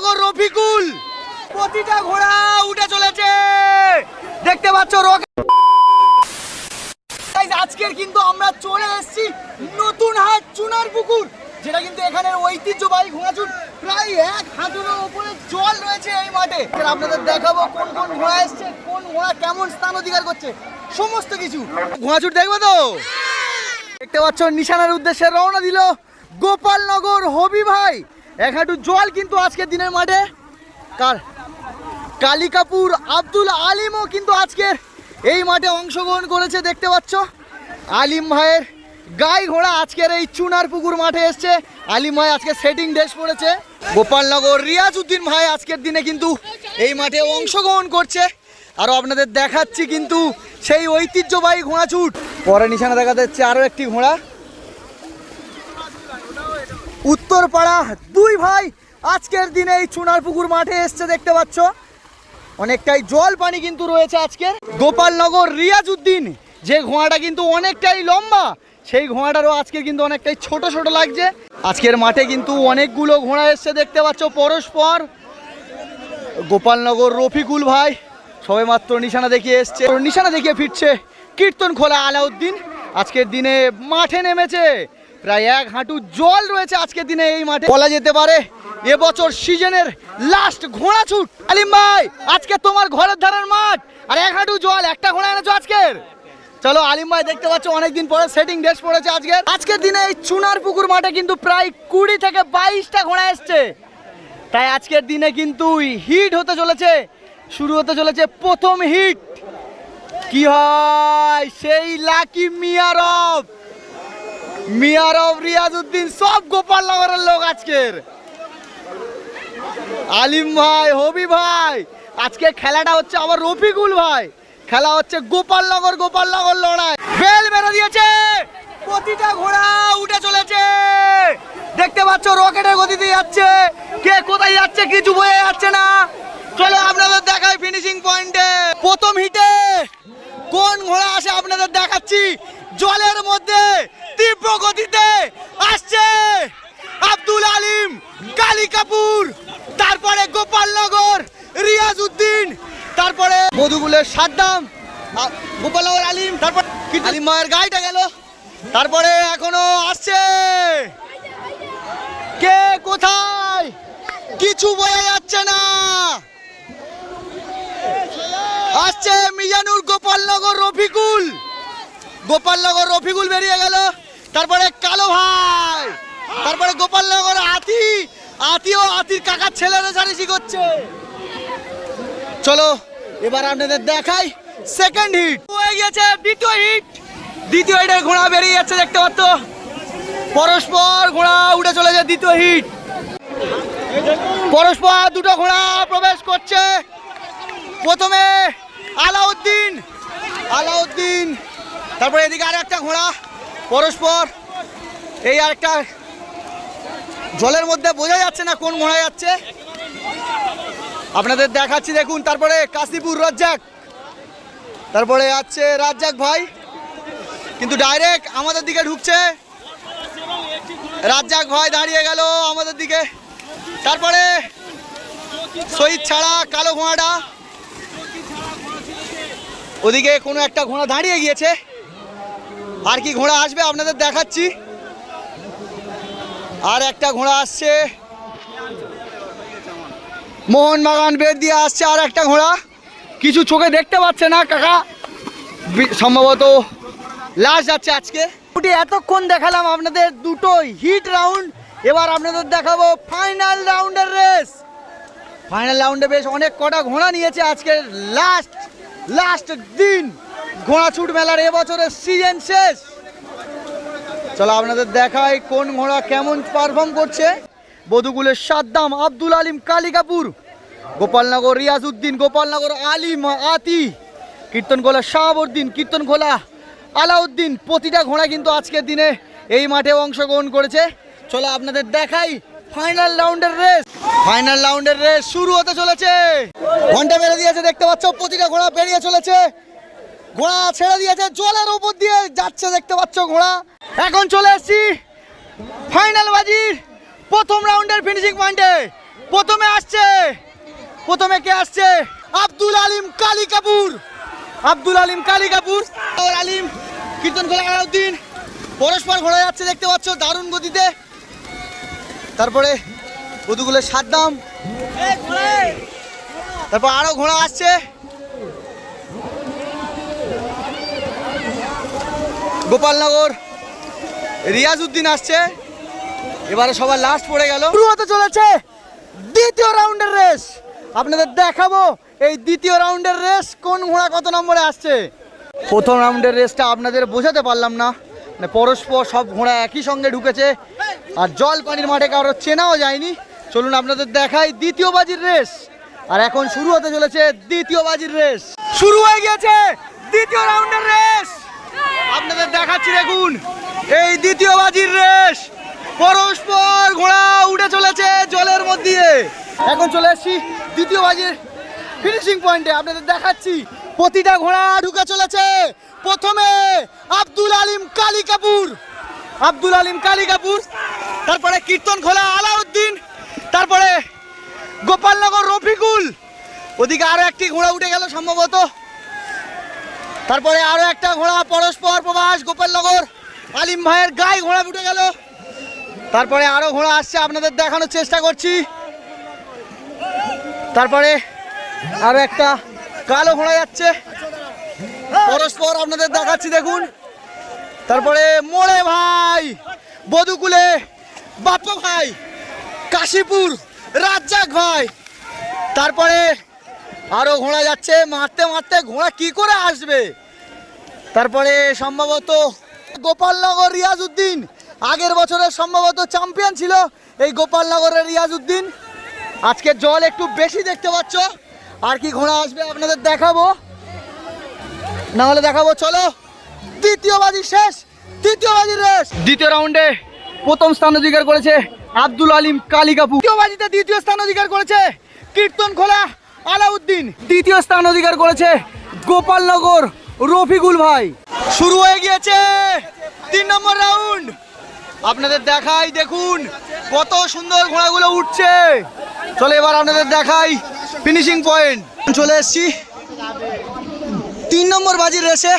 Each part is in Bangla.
গোপালনগর রফিকুল প্রতিটা ঘোড়া উঠে চলেছে দেখতে পাচ্ছ। আজকের কিন্তু আমরা চলে এসেছি নতুন হাট চুনার পুকুর, যেটা কিন্তু এখানের ঐতিহ্যবাহী ঘোড়াছুট। প্রায় 1 হাঁটুর উপরে জল রয়েছে এই মাঠে। আপনাদের দেখাবো কোন কোন ঘোড়া এসছে, কোন ঘোড়া কেমন স্থান অধিকার করছে, সমস্ত কিছু ঘোড়াছুট দেখবে তো। দেখতে পাচ্ছ নিশানার উদ্দেশ্যে রওনা দিল গোপালনগর হবি ভাই। 1 হাঁটু জল কিন্তু আজকের দিনের মাঠে। কালিকাপুর আব্দুল আলিমও কিন্তু আজকের এই মাঠে অংশগ্রহণ করেছে দেখতে পাচ্ছ। আলিম ভাইয়ের গাই ঘোড়া আজকের এই চুনার পুকুর মাঠে এসছে। আলিম ভাই আজকে সেটিং ড্রেস পরেছে। গোপালনগর রিয়াজউদ্দিন ভাই আজকের দিনে কিন্তু এই মাঠে অংশগ্রহণ করছে। আরও আপনাদের দেখাচ্ছি কিন্তু সেই ঐতিহ্যবাহী ঘোড়াছুট। পরে নিশানা দেখা যাচ্ছে আরও একটি ঘোড়া। উত্তরপাড়া 2 ভাই আজকের দিনে এই চুনার পুকুর মাঠে এসছে দেখতে পাচ্ছ। অনেকটাই জল পানি কিন্তু রয়েছে আজকের। গোপালনগর রিয়াজউদ্দিন যে ঘোড়াটা কিন্তু অনেকটাই লম্বা, সেই ঘোড়াটারও আজকে কিন্তু অনেকটাই ছোট ছোট লাগছে। আজকের মাঠে কিন্তু অনেকগুলো ঘোড়া এসছে দেখতে পাচ্ছ পরস্পর। গোপালনগর রফিকুল ভাই সবে মাত্র নিশানা দেখিয়ে এসছে, নিশানা দেখিয়ে ফিরছে। কীর্তনখোলা আলাউদ্দিন আজকের দিনে মাঠে নেমেছে। প্রায় 1 হাঁটু জল রয়েছে আজকের দিনে এই মাঠে। বলা যেতে পারে এবছর সিজনের লাস্ট ঘোড়াছুট। আলিম ভাই আজকে তোমার ঘরের ধারের মাঠ, আর 1 হাঁটু জল, একটা ঘোড়া এনেছো আজকের। চলো আলিম ভাই দেখতে পাচ্ছ অনেকদিন পরে সেটিং ড্রেস পড়েছে আজকের দিনে এই চুনার পুকুর মাঠে কিন্তু প্রায় 20 থেকে 22টা ঘোড়া এসছে। তাই আজকের দিনে কিন্তু হিট হতে চলেছে, শুরু হতে চলেছে প্রথম হিট। কি হয় সেই লাকি মিয়ারব রিয়াজউদ্দিন সব গোপালনগরের লোক আজকের। আলিম ভাই হবি ভাই আজকে খেলাটা হচ্ছে আবার রফিকুল ভাই, খেলা হচ্ছে গোপালনগর লড়াই। বেল মেরে দিয়েছে, প্রতিটা ঘোড়া উঠে চলেছে দেখতে পাচ্ছ। রকেটের গতিতে যাচ্ছে, কে কোথায় যাচ্ছে কিছু বোঝা যাচ্ছে না। চলো আপনাদের দেখাই ফিনিশিং পয়েন্টে প্রথম হিটে কোন ঘোড়া আসে আপনাদের দেখাচ্ছি। জলের মধ্যে তীব্র গতিতে আসছে আব্দুল আলিম কালিকাপুর, তারপরে গোপালনগর রিয়াজউদ্দিন, তারপরে মধুগুলের সাদ্দাম, গোপালনগর আলিম, তারপর আলিম মায়ের গাড়িটা গেল। তারপরে এখনো আসছে, কে কোথায় কিছু বোঝা যাচ্ছে না। আসছে মিজানুর গোপালনগর রফিকুল বেরিয়ে গেল। তারপরে কালো ভাই, তারপরে গোপালনগর আতির কাকার ছেলে রেসারেসি করছে। চলো এবার আপনাদের দেখাই সেকেন্ড হিট হয়ে গেছে। দ্বিতীয় হিটের ঘোড়া বেরিয়ে যাচ্ছে দেখতে পাচ্ছ। পরস্পর ঘোড়া উঠে চলেছে দ্বিতীয় হিট। পরস্পর 2টো ঘোড়া প্রবেশ করছে। প্রথমে আলাউদ্দিন, তারপরে এদিকে আর একটা ঘোড়া পরস্পর। এই আরেকটা জলের মধ্যে বোঝা যাচ্ছে না কোন ঘোড়া যাচ্ছে, আপনাদের দেখাচ্ছি দেখুন। তারপরে কাশীপুর রাজ্জাক, তারপরে আছে রাজ্জাক ভাই কিন্তু ডাইরেক্ট আমাদের দিকে ঢুকছে। রাজ্জাক ভাই দাঁড়িয়ে গেল আমাদের দিকে। তারপরে শহীদ ছাড়া কালো ঘোড়াটা, ওদিকে কোনো একটা ঘোড়া দাঁড়িয়ে গিয়েছে। আর কি ঘোড়া আসবে আপনাদের দেখাচ্ছি। আর একটা ঘোড়া আসছে, মোহনবাগান বের দিয়ে আসছে আর একটা ঘোড়া। কিছু চোখে দেখতে পাচ্ছে না কাকা, সম্ভবত লাস্ট যাচ্ছে আজকে। এতক্ষণ দেখালাম আপনাদের 2টো হিট রাউন্ড, এবার আপনাদের দেখাবো ফাইনাল রাউন্ডের রেস। ফাইনাল রাউন্ডে বেশ অনেক কটা ঘোড়া নিয়েছে আজকের লাস্ট দিন ঘোড়াছুট মেলার এবছরের সিজন শেষ। চলো আপনাদের দেখাই কোন ঘোড়া কেমন পারফর্ম করছে। বধুগুলের সাদ্দাম আব্দুল আলিম কালিকাপুর, গোপালনগর রিয়াজউদ্দিন, গোপালনগর আলিম কীর্তনখোলা শাহাবুদ্দিন, কীর্তনখোলা আলাউদ্দিন। প্রতিটা ঘোড়া কিন্তু আজকের দিনে এই মাঠে অংশগ্রহণ করেছে। চলো আপনাদের দেখাই ফাইনাল রাউন্ডের রেস শুরু হতে চলেছে। ঘন্টা বেড়ে দিয়েছে দেখতে পাচ্ছ, প্রতিটা ঘোড়া বেরিয়ে চলেছে। ঘোড়া ছেড়ে দিয়েছে, জলের উপর দিয়ে যাচ্ছে দেখতে পাচ্ছ ঘোড়া। এখন চলে এসেছি ফাইনাল বাজির প্রথম রাউন্ডের ফিনিশিং পয়েন্টে। প্রথমে আসছে, প্রথমে কে আসছে? আব্দুল আলিম কালী কাপুর, আব্দুল আলিম কালী কাপুর, আলিম কীর্তনখোলা আলাউদ্দিন পরস্পর ঘোরা যাচ্ছে দেখতে পাচ্ছ দারুণ গতিতে। তারপরে বধুগুলো সাদ্দাম, তারপর আরো ঘোড়া আসছে। গোপালনগর রিয়াজউদ্দিন আসছে। এবারে সবার লাস্ট পড়ে গেল। শুরু হতে চলেছে দ্বিতীয় রাউন্ডের রেস। আপনাদের দেখাবো এই দ্বিতীয় রাউন্ডের রেস কোন ঘোড়া কত নম্বরে আসছে। প্রথম রাউন্ডের রেসটা আপনাদের বোঝাতে পারলাম না, মানে পরস্পর সব ঘোড়া একই সঙ্গে ঢুকেছে আর জল পানির মাঠে কারো চেনাও যায়নি। চলুন আপনাদের দেখাই দ্বিতীয় বাজির রেস। আর এখন শুরু হতে চলেছে দ্বিতীয় বাজির রেস। শুরু হয়ে গিয়েছে দ্বিতীয় রাউন্ডের রেস। আপনাদের দেখাচ্ছি দেখুন এই দ্বিতীয় বাজির রেস। পরস্পর ঘোড়া উঠে চলেছে জলের মধ্যে। এখন চলে এসেছি দ্বিতীয় বাজির ফিনিশিং পয়েন্টে। আপনাদের দেখাচ্ছি প্রতিটা ঘোড়া ঢুকে চলেছে। প্রথমে আব্দুল আলিম কালী কাপুর, আব্দুল আলিম কালী কাপুর, তারপরে কীর্তনখোলা আলাউদ্দিন, তারপরে গোপালনগর রফিকুল, ওদিকে আরো একটি ঘোড়া উঠে গেল সম্ভবত। তারপরে আরো একটা ঘোড়া পরস্পর প্রবাস গোপালনগর আলিম ভাইয়ের গায়ে ঘোড়া উঠে গেল। তারপরে আরো ঘোড়া আসছে, আপনাদের দেখানোর চেষ্টা করছি। তারপরে আরো একটা কালো ঘোড়া যাচ্ছে পরস্পর, আপনাদের দেখাচ্ছি দেখুন। তারপরে মোড়ে ভাই, বধুকুলে বাপ্পা ভাই, কাশীপুর রাজ্জাক ভাই। তারপরে আরো ঘোড়া যাচ্ছে, মারতে মারতে ঘোড়া কি করে আসবে। তারপরে সম্ভবত গোপালনগর রিয়াজউদ্দিন, আগের বছরের সম্ভবত চ্যাম্পিয়ন ছিল এই গোপালনগরের রিয়াজউদ্দিন। আজকে জল একটু বেশি দেখতে পাচ্ছ। আর কি ঘোড়া আসবে আপনাদের দেখাবো, না হলে দেখাবো। চলো দ্বিতীয় বাজি শেষ, তৃতীয় বাজির রেস। দ্বিতীয় রাউন্ডে প্রথম স্থান অধিকার করেছে আব্দুল আলিম কালী কাপুর। দ্বিতীয় বাজিতে দ্বিতীয় স্থান অধিকার করেছে কীর্তনখোলা আলাউদ্দিন। তৃতীয় স্থান অধিকার করেছে গোপালনগর রফিকুল ভাই। শুরু হয়ে গিয়েছে 3 নম্বর রাউন্ড। আপনাদের দেখাই দেখুন কত সুন্দর ঘোড়াগুলো উঠছে। চলে এবার আপনাদের দেখাই ফিনিশিং পয়েন্ট। চলে এসছি 3 নম্বর বাজির রেসে।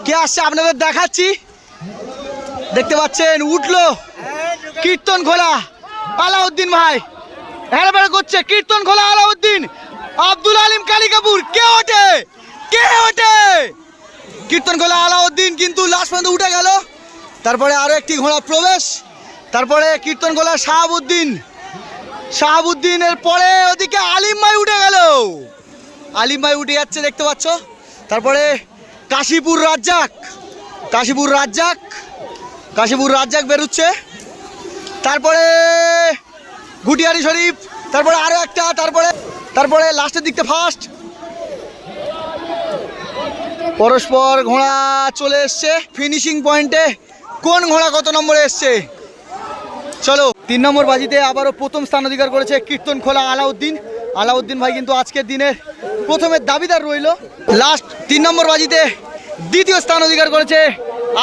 কে আসছে আপনাদের দেখাচ্ছি। দেখতে পাচ্ছেন উঠলো কীর্তনখোলা আলাউদ্দিন ভাই, হেরাফেরা করছে কীর্তনখোলা আলাউদ্দিন, আব্দুল আলিম কালী কাপুর। কে ওঠে, কে ওঠে? কীর্তনখোলা আলাউদ্দিন কিন্তু লাস্ট পর্যন্ত উঠে গেল। তারপরে আরো একটি ঘোড়া প্রবেশ। তারপরে কীর্তনখোলা শাহাবুদ্দিন, শাহাবুদ্দিনের পরে ওদিকে আলিম ভাই উঠে গেল, আলিম ভাই উঠে যাচ্ছে দেখতে পাচ্ছ। তারপরে কাশীপুর রাজ্জাক, কাশীপুর রাজ্জাক, কাশীপুর রাজ্জাক বেরোচ্ছে। তারপরে ঘুটিয়ারি শরীফ, তারপরে আরো একটা, তারপরে লাস্টের দিকটা ফার্স্ট। পরস্পর ঘোড়া চলে এসছে ফিনিশিং পয়েন্টে। কোন ঘোড়া কত নম্বরে এসছে চলো। 3 নম্বর বাজিতে আবারও প্রথম স্থান অধিকার করেছে কীর্তনখোলা আলাউদ্দিন। আলাউদ্দিন ভাই কিন্তু আজকের দিনের প্রথমের দাবিদার রইল। লাস্ট 3 নম্বর বাজিতে দ্বিতীয় স্থান অধিকার করেছে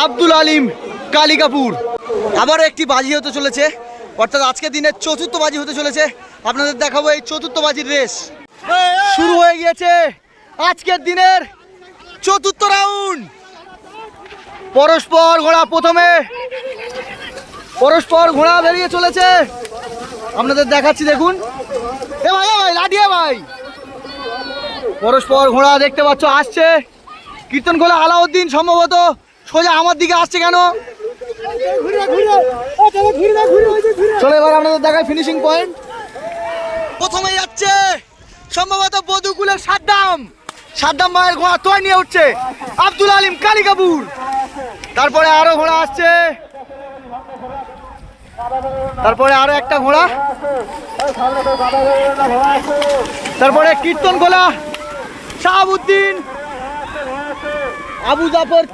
আব্দুল আলিম কালী কাপুর। আবারও একটি বাজি হতে চলেছে, অর্থাৎ আজকের দিনের চতুর্থ বাজি হতে চলেছে। আপনাদের দেখাবো এই চতুর্থ বাজির রেস। শুরু হয়ে গিয়েছে আজকের দিনের চতুর্থ রাউন্ড। পরস্পর ঘোড়া প্রথমে, পরস্পর ঘোড়া বেরিয়ে চলেছে। আপনাদের দেখাচ্ছি দেখুন। এ ভাই, এ ভাই লাঠিয়ে ভাই, পরস্পর ঘোড়া দেখতে পাচ্ছ আসছে। কীর্তনখোলা আলাউদ্দিন সম্ভবত সোজা আমার দিকে আসছে কেন। চলো এবার আপনাদের দেখায় ফিনিশিং পয়েন্ট। প্রথমে যাচ্ছে সম্ভবত বধুকুলের সাদ্দাম, সাদ্দাম ভাইয়ের ঘোড়া তোয় নিয়ে উঠছে আব্দুল আলিম কালী কাপুর। তারপরে আরো ঘোড়া আসছে, তারপরে আরো একটা ঘোড়া, তারপরে কীর্তনখোলা শাহাবুদ্দিন, আবু জাফর।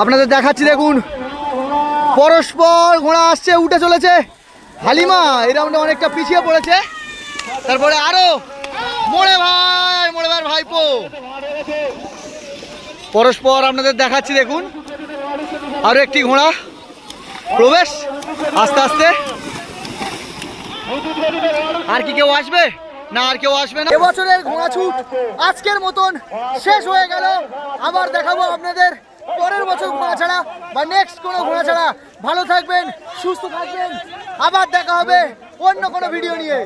আপনাদের দেখাচ্ছি দেখুন পরস্পর ঘোড়া আসছে, উঠে চলেছে। হালিমা এই রাউন্ডে অনেকটা পিছিয়ে পড়েছে। তারপরে আরো মোড়ে ভাই, মোড়ে ভাই ভাইপো। পরস্পর আপনাদের দেখাচ্ছি দেখুন আরো একটি ঘোড়া প্রবেশ আস্তে আস্তে। আর কি কেউ আসবে না? আর কেউ আসবে না। এবছরের ঘোড়া ছুট আজকের মতন শেষ হয়ে গেল। আবার দেখাবো আপনাদের পরের বছর ঘোড়া ছাড়া বা নেক্সট কোনো ঘোড়া ছাড়া। ভালো থাকবেন, সুস্থ থাকবেন, আবার দেখা হবে অন্য কোনো ভিডিও নিয়ে।